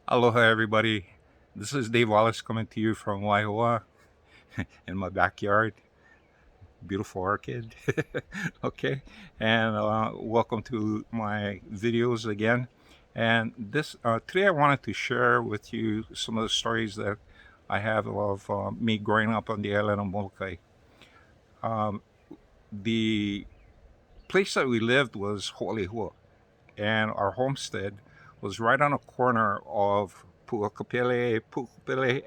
Aloha, everybody. This is Dave Wallace coming to you from Waihoa in my backyard. Beautiful orchid. Okay. And welcome to my videos again. And this today I wanted to share with you some of the stories that I have of me growing up on the island of Molokai. Um, the place that we lived was Ho'olehua, and our homestead was right on a corner of Pu'ukapele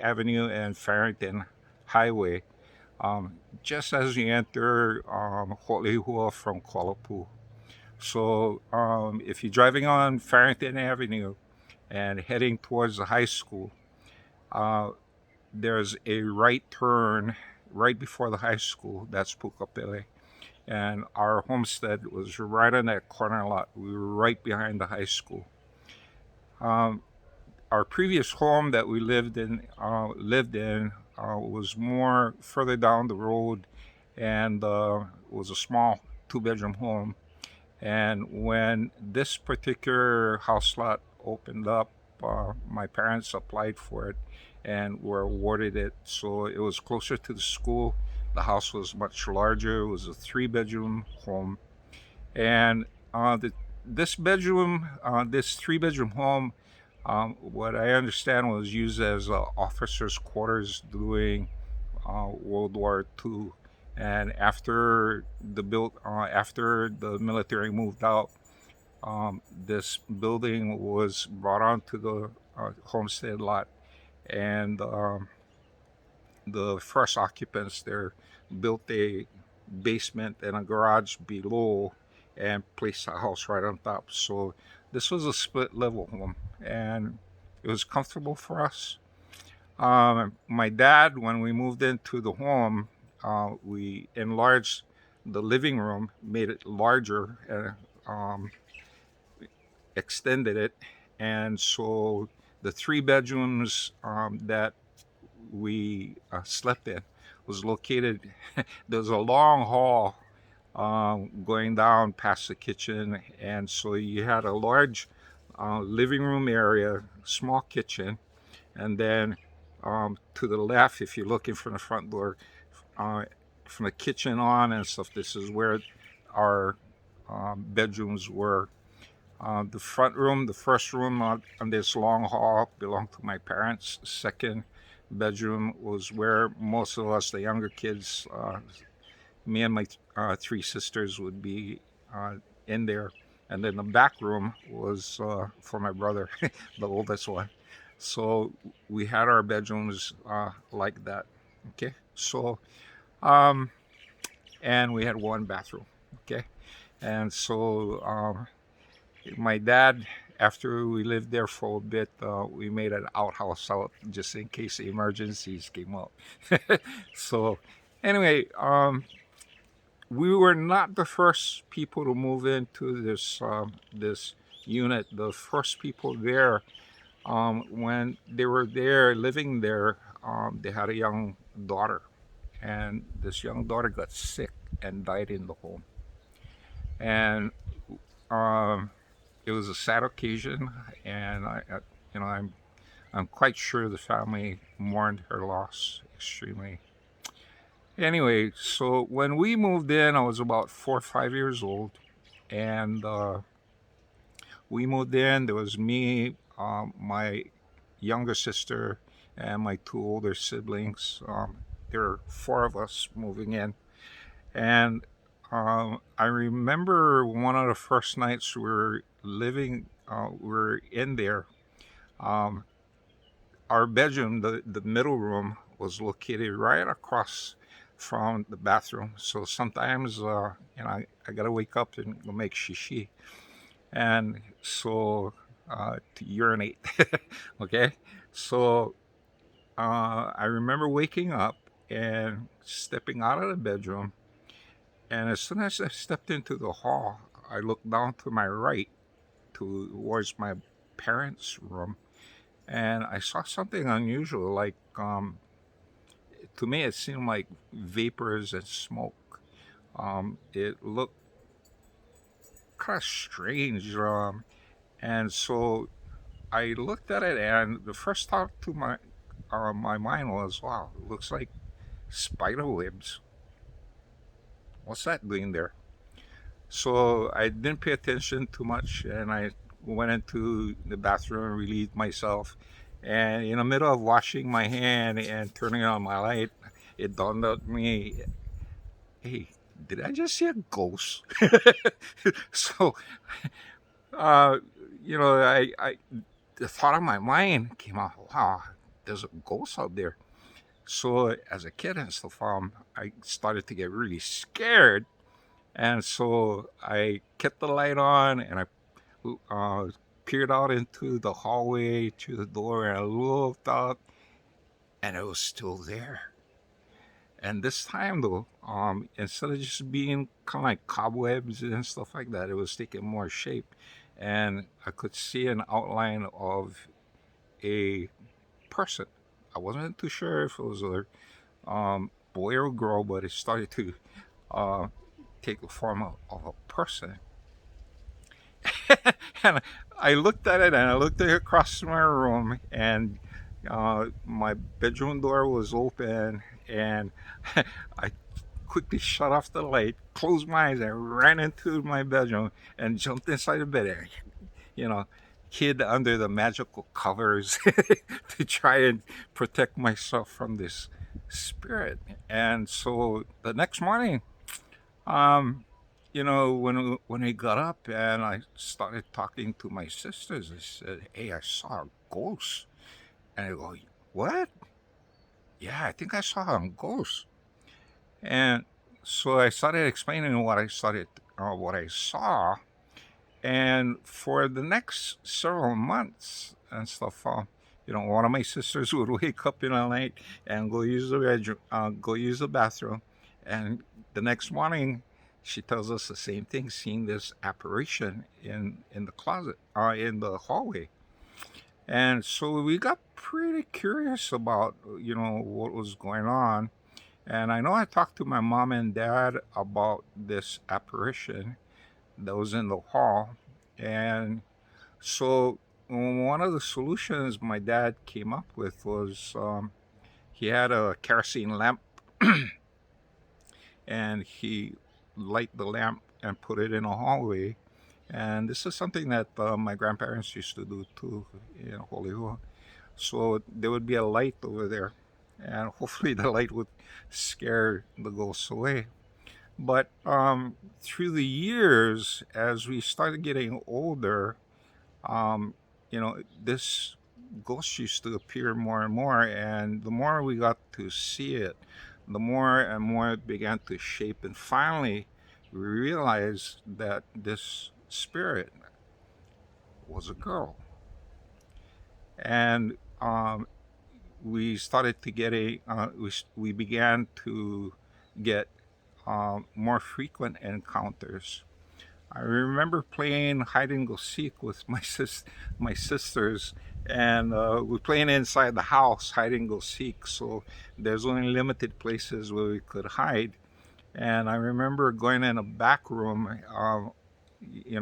Avenue and Farrington Highway, just as you enter Ho'olehua from Kuala Lumpur. So if you're driving on Farrington Avenue and heading towards the high school, uh, there's a right turn right before the high school. That's Pu'ukapele. And our homestead was right on that corner lot. We were right behind the high school. Um, our previous home that we lived in was more further down the road, and was a small two-bedroom home. And when this particular house lot opened up, my parents applied for it and were awarded it. So it was closer to the school. The house was much larger. It was a three-bedroom home, and this three-bedroom home, what I understand was used as officers' quarters during World War II. And after the military moved out, this building was brought onto the homestead lot, and the first occupants there built a basement and a garage below and placed a house right on top. So this was a split level home, and it was comfortable for us. My dad, when we moved into the home, we enlarged the living room, made it larger, and extended it. And so the three bedrooms that we slept in was located. There's a long hall going down past the kitchen, and so you had a large living room area, small kitchen, and then to the left, if you're looking from the front door, uh, from the kitchen on and stuff, this is where our bedrooms were. The front room, the first room on this long hall, belonged to my parents. The second bedroom was where most of us, the younger kids, me and my three sisters, would be uh, in there. And then the back room was for my brother, the oldest one. So we had our bedrooms like that. Okay. So, um, and we had one bathroom. Okay. And so my dad, after we lived there for a bit, we made an outhouse out just in case emergencies came up. So, anyway, we were not the first people to move into this unit. The first people there, when they were there living there, they had a young daughter, and this young daughter got sick and died in the home. And um, it was a sad occasion, and I'm quite sure the family mourned her loss extremely. Anyway, so when we moved in, I was about 4 or 5 years old, and we moved in. There was me, my younger sister, and my two older siblings. There were four of us moving in, and I remember one of the first nights we were in there. Um, our bedroom, the middle room, was located right across from the bathroom. So sometimes, I gotta wake up and go make shishi, and so to urinate. Okay, so I remember waking up and stepping out of the bedroom, and as soon as I stepped into the hall, I looked down to my right towards my parents' room, and I saw something unusual. Like to me, it seemed like vapors and smoke. It looked kind of strange, and so I looked at it, and the first thought to my mind was, "Wow, it looks like spider webs. What's that doing there?" So I didn't pay attention too much, and I went into the bathroom and relieved myself. And in the middle of washing my hand and turning on my light, it dawned on me, "Hey, did I just see a ghost?" So, uh, the thought of my mind came out, "Wow, there's a ghost out there." So as a kid and stuff, I started to get really scared, and so I kept the light on, and I uh, peered out into the hallway to the door, and I looked out, and it was still there. And this time, though, instead of just being kind of like cobwebs and stuff like that, it was taking more shape, and I could see an outline of a person. I wasn't too sure if it was a boy or girl, but it started to uh, take the form of a person. And I looked at it, and I looked at it across my room, and my bedroom door was open, and I quickly shut off the light, closed my eyes, and ran into my bedroom and jumped inside the bed. And, you know, hid under the magical covers to try and protect myself from this spirit. And so the next morning, um, when I got up and I started talking to my sisters, I said, "Hey, I saw a ghost." And I go, "What?" "Yeah, I think I saw a ghost." And so I started explaining what I saw. And for the next several months and stuff, one of my sisters would wake up in the night and go use the bedroom, go use the bathroom, and the next morning, she tells us the same thing, seeing this apparition in the closet, in the hallway. And so we got pretty curious about what was going on. And I know I talked to my mom and dad about this apparition that was in the hall. And so one of the solutions my dad came up with was, he had a kerosene lamp, and he light the lamp and put it in a hallway. And this is something that my grandparents used to do too in Hollywood. So there would be a light over there, and hopefully the light would scare the ghosts away. But through the years, as we started getting older, this ghost used to appear more and more, and the more we got to see it, the more and more it began to shape, and finally, we realized that this spirit was a girl, and we started to get we began to get more frequent encounters. I remember playing hide and go seek with my sisters, and we're playing inside the house hide and go seek. So there's only limited places where we could hide. And I remember going in a back room,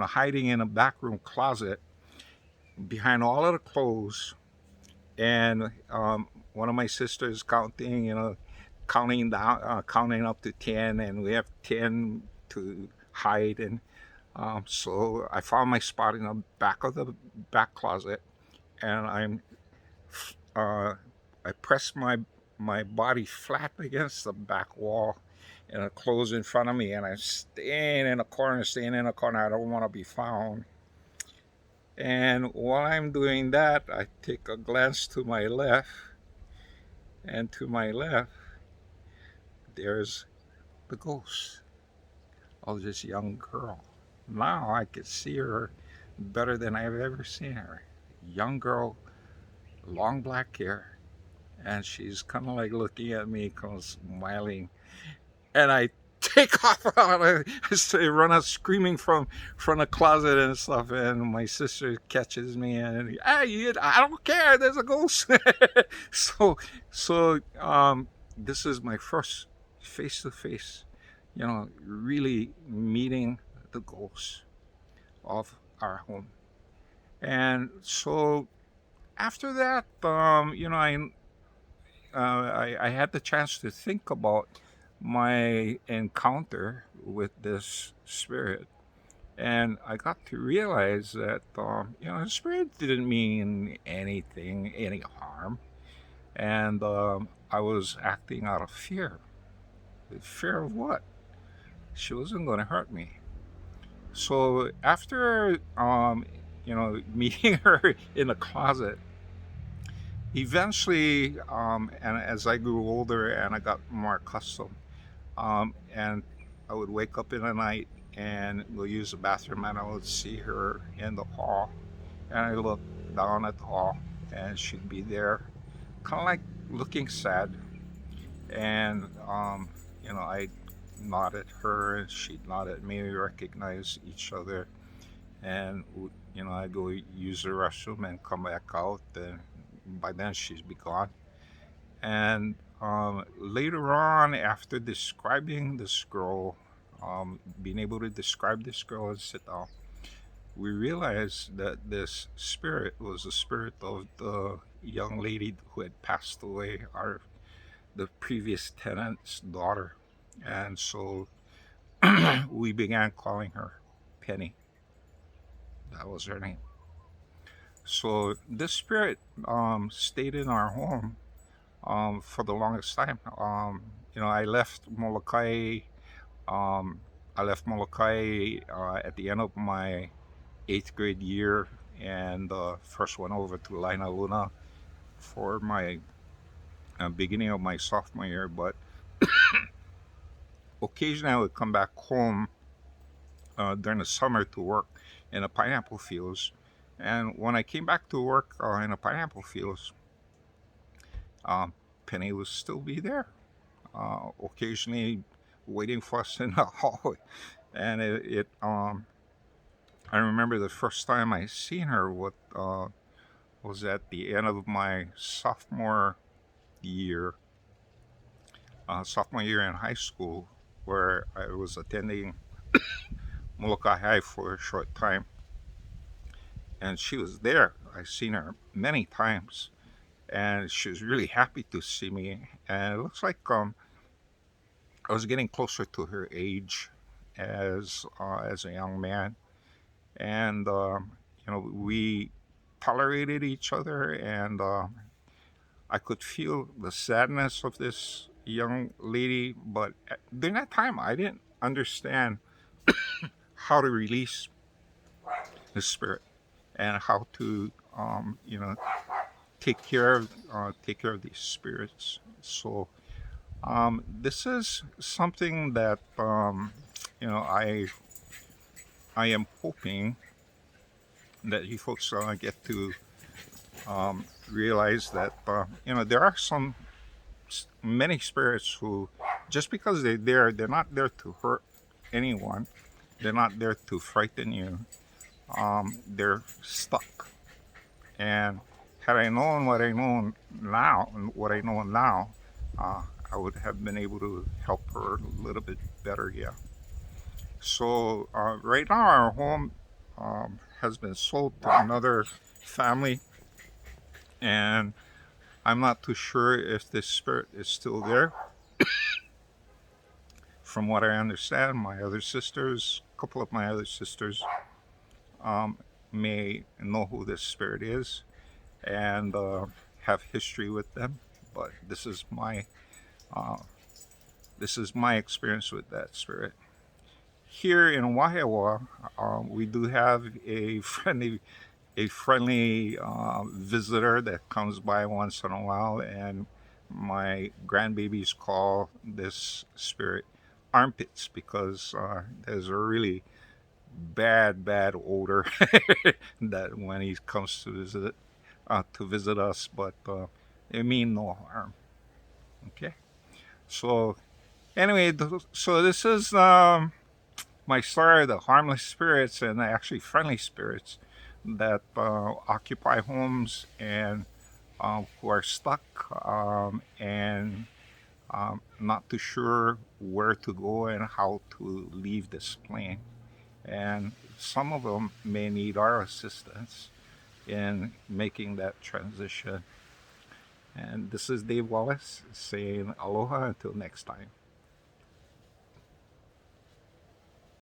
hiding in a back room closet behind all of the clothes, and one of my sisters counting down, counting up to 10, and we have 10 to hide. And so I found my spot in the back of the back closet, and uh, I pressed my body flat against the back wall, and it closed in front of me, and I'm staying in a corner, I don't want to be found. And while I'm doing that, I take a glance to my left, and to my left, there's the ghost of this young girl. Now I could see her better than I've ever seen her. Young girl, long black hair, and she's kind of like looking at me, kind of smiling. And I take off, I run out screaming from the closet and stuff. And my sister catches me, and hey, I don't care. There's a ghost. so this is my first face to face, really meeting the ghost of our home. And so After that, I had the chance to think about my encounter with this spirit, and I got to realize that the spirit didn't mean anything, any harm, and I was acting out of fear. Fear of what? She wasn't going to hurt me. So after meeting her in the closet, eventually, and as I grew older and I got more accustomed, and I would wake up in the night and go use the bathroom, and I would see her in the hall, and I look down at the hall, and she'd be there, kind of like looking sad, and I nod at her, and she'd nod at me. We recognize each other, and I go use the restroom and come back out, and by then she's be gone. And later on, after describing this girl, being able to describe this girl and sit down, we realized that this spirit was the spirit of the young lady who had passed away, the previous tenant's daughter. And so we began calling her Penny. That was her name. So this spirit stayed in our home for the longest time. I left Molokai. Um, I left Molokai at the end of my eighth grade year, and first went over to Laina Luna for my beginning of my sophomore year. But occasionally I would come back home during the summer to work in the pineapple fields. And when I came back to work in the pineapple fields, um, Penny would still be there, occasionally waiting for us in the hallway. And I remember the first time I seen her, what was at the end of my year, sophomore year in high school, where I was attending Molokai High for a short time, and she was there. I seen her many times, and she was really happy to see me. And it looks like I was getting closer to her age as a young man, and we tolerated each other, and I could feel the sadness of this young lady. But during that time, I didn't understand how to release the spirit and how to take care of these spirits. So this is something that you know I I am hoping that you folks get to realize that there are many spirits who, just because they're not there to hurt anyone. They're not there to frighten you. They're stuck. And had I known what I know now, uh, I would have been able to help her a little bit better. Yeah. So right now, our home has been sold to another family, and I'm not too sure if this spirit is still there. From what I understand, a couple of my other sisters, um, may know who this spirit is and have history with them. But uh, this is my experience with that spirit. Here in Wahiawa, we do have a friendly visitor that comes by once in a while, and my grandbabies call this spirit armpits because there's a really bad odor that when he comes to visit us, but it mean no harm. Okay, so anyway, so this is my story of the harmless spirits and actually friendly spirits that occupy homes and who are stuck and not too sure where to go and how to leave this plane. And some of them may need our assistance. in making that transition. And this is Dave Wallace saying aloha until next time.